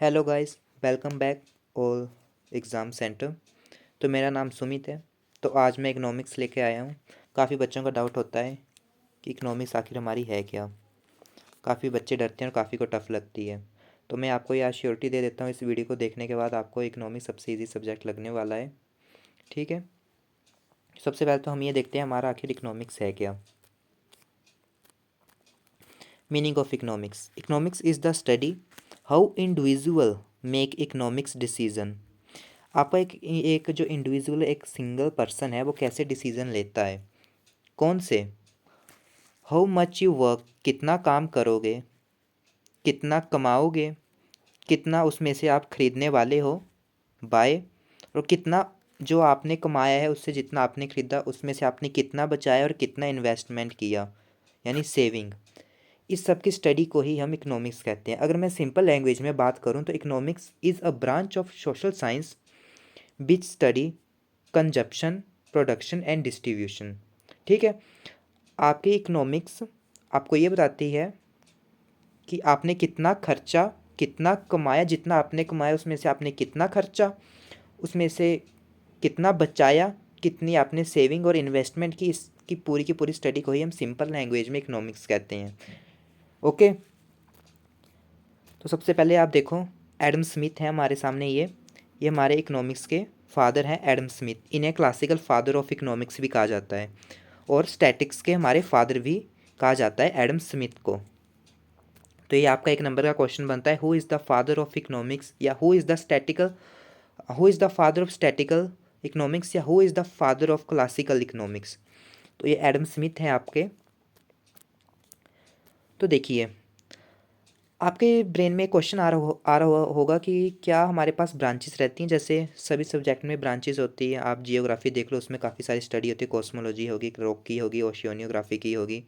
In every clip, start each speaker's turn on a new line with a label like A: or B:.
A: Hello guys, welcome back all exam centre. तो मेरा नाम सुमित है। तो आज मैं इकनॉमिक्स लेके आया हूँ। काफ़ी बच्चों का डाउट होता है कि इकनॉमिक्स आखिर हमारी है क्या। काफ़ी बच्चे डरते हैं और काफ़ी को टफ़ लगती है। तो मैं आपको ये श्योरिटी दे देता हूँ, इस वीडियो को देखने के बाद आपको इकनॉमिक्स सबसे ईजी सब्जेक्ट लगने वाला है। ठीक है, सबसे पहले तो हम ये देखते हैं हमारा आखिर इकनॉमिक्स है क्या। Meaning of economics. Economics is the study how individual make economics decision. आपका एक एक जो इंडिविजुअल एक सिंगल पर्सन है वो कैसे डिसीजन लेता है, कौन से। हाउ मच यू वर्क, कितना काम करोगे, कितना कमाओगे, कितना उसमें से आप खरीदने वाले हो, बाय, और कितना जो आपने कमाया है उससे जितना आपने खरीदा उसमें से आपने कितना बचाया और कितना इन्वेस्टमेंट किया, यानी सेविंग। इस सब की स्टडी को ही हम इकोनॉमिक्स कहते हैं। अगर मैं सिंपल लैंग्वेज में बात करूं तो economics is a branch of social science which study consumption, production and distribution. ठीक है, आपकी इकोनॉमिक्स आपको ये बताती है कि आपने कितना खर्चा, कितना कमाया, जितना आपने कमाया उसमें से आपने कितना खर्चा, उसमें से कितना बचाया, कितनी आपने सेविंग और इन्वेस्टमेंट की। इसकी पूरी की पूरी स्टडी को ही हम सिंपल लैंग्वेज में इकोनॉमिक्स कहते हैं। ओके, तो सबसे पहले आप देखो, एडम स्मिथ है हमारे सामने। ये हमारे इकोनॉमिक्स के फादर हैं, एडम स्मिथ। इन्हें क्लासिकल फादर ऑफ इकोनॉमिक्स भी कहा जाता है और स्टैटिक्स के हमारे फादर भी कहा जाता है एडम स्मिथ को। तो ये आपका एक नंबर का क्वेश्चन बनता है, who is the father of economics, या who is the statical, who is the father of statical economics, या who is the father of classical economics. तो ये एडम स्मिथ हैं आपके। तो देखिए, आपके ब्रेन में क्वेश्चन आ रहा होगा कि क्या हमारे पास ब्रांचेस रहती हैं। जैसे सभी सब्जेक्ट में ब्रांचेस होती है। आप जियोग्राफी देख लो, उसमें काफ़ी सारी स्टडी होती है। कॉस्मोलॉजी होगी, रॉक की होगी, ओशियोनियोग्राफी की होगी,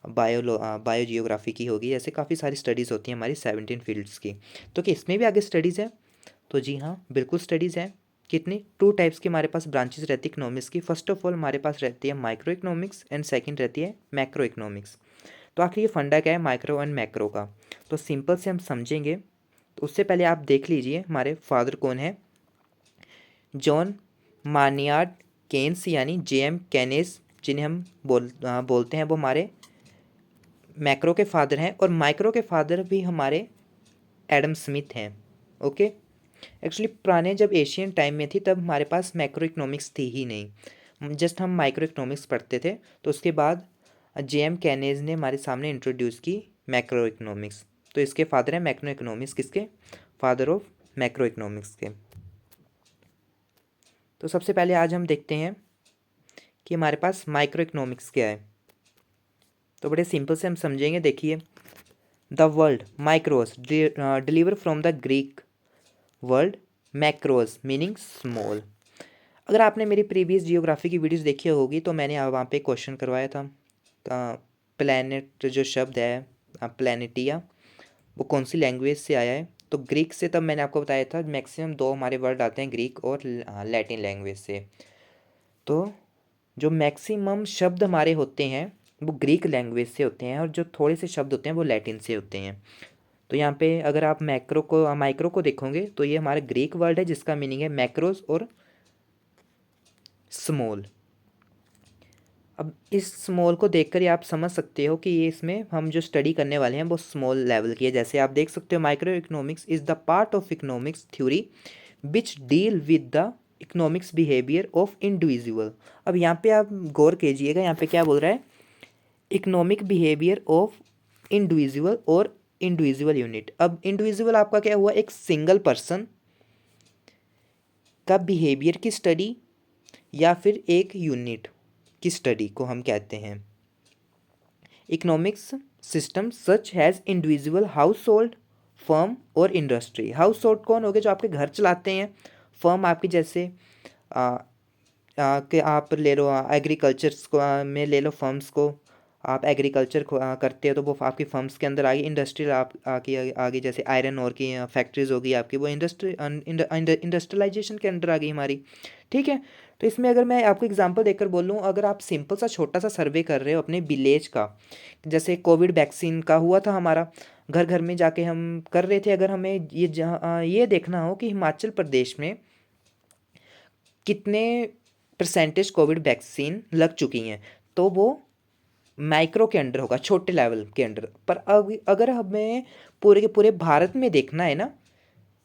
A: बायो जियोग्राफी की होगी। ऐसे काफ़ी सारी स्टडीज़ होती हैं हमारी 17 फील्ड्स की। तो क्या इसमें भी आगे स्टडीज़ है? तो जी हाँ, बिल्कुल स्टडीज़ हैं। कितनी? 2 टाइप्स की हमारे पास ब्रांचेस रहती है इकोनॉमिक्स की। फर्स्ट ऑफ ऑल हमारे पास रहती है माइक्रो इकोनॉमिक्स एंड सेकंड रहती है मैक्रो इकोनॉमिक्स। तो आखिर ये फंडा क्या है माइक्रो एंड मैक्रो का, तो सिंपल से हम समझेंगे। तो उससे पहले आप देख लीजिए हमारे फादर कौन है। जॉन मार्नियार्ड केन्स, यानी जेएम केनेस, जिन्हें हम बोलते हैं, वो हमारे मैक्रो के फादर हैं। और माइक्रो के फादर भी हमारे एडम स्मिथ हैं। ओके, एक्चुअली पुराने जब एशियन टाइम में थी तब हमारे पास मैक्रो इकोनॉमिक्स थी ही नहीं, जस्ट हम माइक्रो इकोनॉमिक्स पढ़ते थे। तो उसके बाद जेएम कैनेज ने हमारे सामने इंट्रोड्यूस की मैक्रो इकोनॉमिक्स। तो इसके फादर हैं मैक्रो इकोनॉमिक्स, किसके? फादर ऑफ मैक्रो इकोनॉमिक्स के। तो सबसे पहले आज हम देखते हैं कि हमारे पास माइक्रो इकोनॉमिक्स क्या है। तो बड़े सिंपल से हम समझेंगे। देखिए, the world micros deliver from the Greek world macros meaning small. अगर आपने मेरी प्रीवियस जियोग्राफी की वीडियोस देखी होगी तो मैंने वहाँ पे क्वेश्चन करवाया था, प्लैनेट जो शब्द है प्लैनेटिया, वो कौन सी लैंग्वेज से आया है। तो ग्रीक से, तब मैंने आपको बताया था मैक्सिमम 2 हमारे वर्ड आते हैं, ग्रीक और लैटिन लैंग्वेज से। तो जो मैक्सिमम शब्द हमारे होते हैं वो ग्रीक लैंग्वेज से होते हैं और जो थोड़े से शब्द होते हैं वो लैटिन से होते हैं। तो यहाँ पे अगर आप माइक्रो को देखोगे तो ये हमारा ग्रीक वर्ड है जिसका मीनिंग है मैक्रोस और स्मॉल। अब इस स्मॉल को देखकर ही आप समझ सकते हो कि ये इसमें हम जो स्टडी करने वाले हैं वो स्मॉल लेवल की है। जैसे आप देख सकते हो, micro economics is the part of economics theory which deal with the economics behaviour of individual. अब यहाँ पे आप गौर कीजिएगा, यहाँ पे क्या बोल रहा है, इकोनॉमिक बिहेवियर ऑफ इंडिविजुअल और इंडिविजुअल यूनिट। अब इंडिविजुअल आपका क्या हुआ, एक सिंगल पर्सन का बिहेवियर की स्टडी या फिर एक यूनिट की स्टडी को हम कहते हैं economics system such has individual house hold, firm और इंडस्ट्री। हाउस होल्ड कौन हो गए, जो आपके घर चलाते हैं। फर्म आपकी जैसे कि आप ले लो एग्रीकल्चर्स को में ले लो फर्म्स को, आप एग्रीकल्चर करते हो तो वो आपकी फर्म्स के अंदर आ गई। इंडस्ट्रियल आप आगे जैसे आयरन और की फैक्ट्रीज होगी आपकी, वो इंडस्ट्रियलाइजेशन के अंदर आ गई हमारी। ठीक है, तो इसमें अगर मैं आपको एग्जांपल देकर बोलूँ, अगर आप सिंपल सा छोटा सा सर्वे कर रहे हो अपने विलेज का, जैसे कोविड वैक्सीन का हुआ था हमारा, घर घर में जाके हम कर रहे थे। अगर हमें ये देखना हो कि हिमाचल प्रदेश में कितने परसेंटेज कोविड वैक्सीन लग चुकी हैं, तो वो माइक्रो के अंडर होगा, छोटे लेवल के अंडर। पर अब अगर हमें पूरे के पूरे भारत में देखना है ना,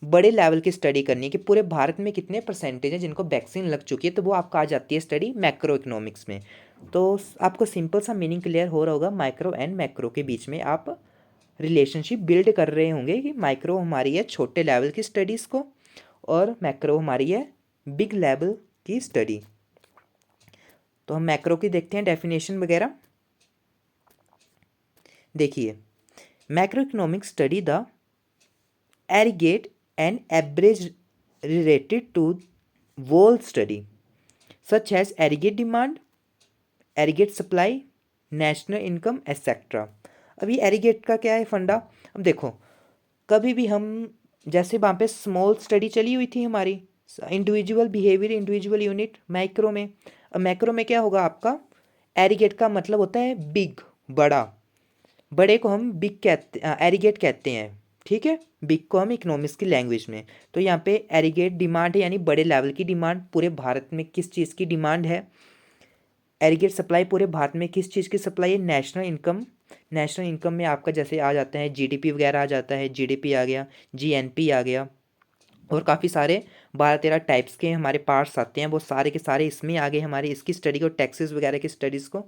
A: बड़े लेवल की स्टडी करनी है कि पूरे भारत में कितने परसेंटेज हैं जिनको वैक्सीन लग चुकी है, तो वो आपका आ जाती है स्टडी मैक्रो इकोनॉमिक्स में। तो आपको सिंपल सा मीनिंग क्लियर हो रहा होगा, माइक्रो एंड मैक्रो के बीच में आप रिलेशनशिप बिल्ड कर रहे होंगे कि माइक्रो हमारी है छोटे लेवल की स्टडीज़ को, और मैक्रो हमारी है बिग लेवल की स्टडी। तो हम मैक्रो की देखते हैं डेफिनेशन वगैरह। देखिए, macro economic study the aggregate and average related to whole study such as aggregate demand, aggregate supply, national income etc। अब ये एरिगेट का क्या है फंडा। अब देखो, कभी भी हम, जैसे वहाँ पे स्मॉल स्टडी चली हुई थी हमारी, individual behaviour individual unit macro में। अब मैक्रो में क्या होगा आपका, एरिगेट का मतलब होता है बिग, बड़ा, बड़े को हम बिग कहते, एरिगेट कहते हैं, ठीक है। बिग को हम इकोनॉमिक्स की लैंग्वेज में। तो यहाँ पे एरिगेट डिमांड है, यानी बड़े लेवल की डिमांड, पूरे भारत में किस चीज़ की डिमांड है। एरिगेट सप्लाई, पूरे भारत में किस चीज़ की सप्लाई है। नेशनल इनकम, नेशनल इनकम में आपका जैसे आ जाता है जीडीपी वगैरह आ जाता है, जीडीपी आ गया, जीएनपी आ गया, और काफ़ी सारे 12-13 टाइप्स के हमारे पार्ट्स आते हैं, वो सारे के सारे इसमें आ गए हमारे इसकी स्टडी को, टैक्सेस वगैरह की स्टडीज़ को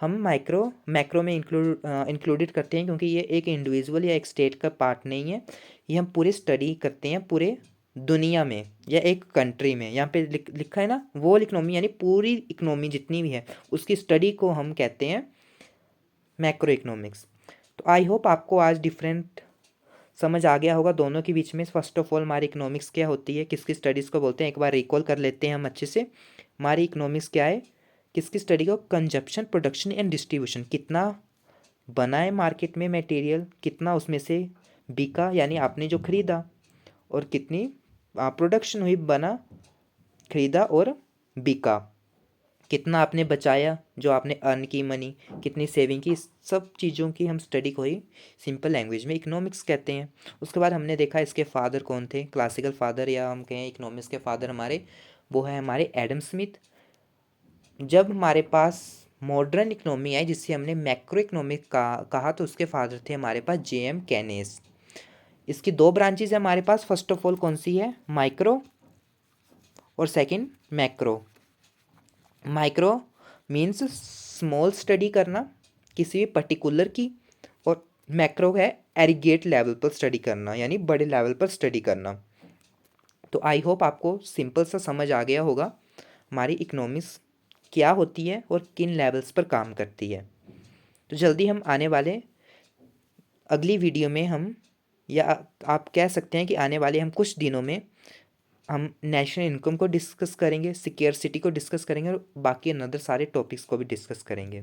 A: हम मैक्रो में इंक्लूडेड करते हैं, क्योंकि ये एक इंडिविजुअल या एक स्टेट का पार्ट नहीं है, ये हम पूरे स्टडी करते हैं पूरे दुनिया में या एक कंट्री में। यहाँ पे लिखा है ना वोल इकनॉमी, यानी पूरी इकनॉमी जितनी भी है उसकी स्टडी को हम कहते हैं मैक्रो इकोनॉमिक्स। तो आई होप आपको आज डिफरेंट समझ आ गया होगा दोनों के बीच में। फर्स्ट ऑफ ऑल हमारी इकोनॉमिक्स क्या होती है, किसकी स्टडीज़ को बोलते हैं, एक बार रिकॉल कर लेते हैं हम अच्छे से। हमारी इकोनॉमिक्स क्या है, किसकी स्टडी को, कंजप्शन, प्रोडक्शन एंड डिस्ट्रीब्यूशन, कितना बना है मार्केट में मटेरियल, कितना उसमें से बिका यानी आपने जो खरीदा, और कितनी प्रोडक्शन हुई, बना, खरीदा और बिका, कितना आपने बचाया, जो आपने अर्न की मनी, कितनी सेविंग की, सब चीज़ों की हम स्टडी को ही सिंपल लैंग्वेज में इकोनॉमिक्स कहते हैं। उसके बाद हमने देखा इसके फादर कौन थे, क्लासिकल फादर या हम कहें इकोनॉमिक्स के फादर हमारे, वो है हमारे एडम स्मिथ। जब हमारे पास मॉडर्न इकोनॉमी आई जिससे हमने मैक्रो इकोनॉमिक कहा, तो उसके फादर थे हमारे पास जेएम केनेस। इसकी दो ब्रांचेज है हमारे पास, फर्स्ट ऑफ ऑल कौन सी है, माइक्रो, और second macro. Micro means small study करना किसी भी पर्टिकुलर की, और मैक्रो है एरिगेट लेवल पर स्टडी करना, यानी बड़े लेवल पर स्टडी करना। तो आई होप आपको सिंपल सा समझ आ गया होगा हमारी इकोनॉमिक्स क्या होती है और किन लेवल्स पर काम करती है। तो जल्दी हम आने वाले अगली वीडियो में हम, या आप कह सकते हैं कि आने वाले हम कुछ दिनों में हम नेशनल इनकम को डिस्कस करेंगे, सिक्योरिटी को डिस्कस करेंगे, और बाकी अनदर सारे टॉपिक्स को भी डिस्कस करेंगे।